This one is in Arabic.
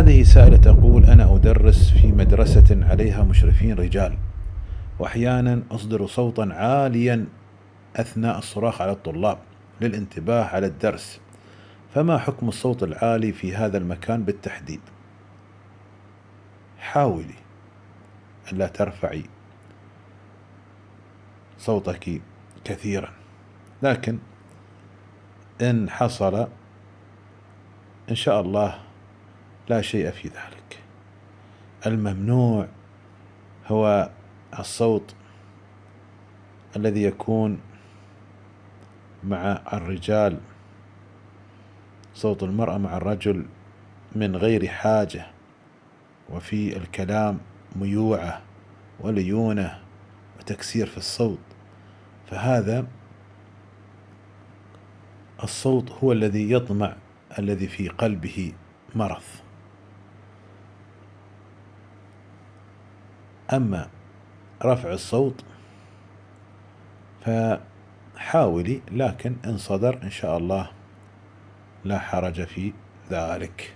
هذه سائلة تقول: أنا أدرس في مدرسة عليها مشرفين رجال، وأحيانا أصدر صوتا عاليا أثناء الصراخ على الطلاب للانتباه على الدرس، فما حكم الصوت العالي في هذا المكان بالتحديد؟ حاولي ألا ترفعي صوتك كثيرا، لكن إن حصل إن شاء الله لا شيء في ذلك. الممنوع هو الصوت الذي يكون مع الرجال، صوت المرأة مع الرجل من غير حاجة، وفي الكلام ميوعة وليونة وتكسير في الصوت، فهذا الصوت هو الذي يطمع الذي في قلبه مرض. أما رفع الصوت فحاولي، لكن إن صدر إن شاء الله لا حرج في ذلك.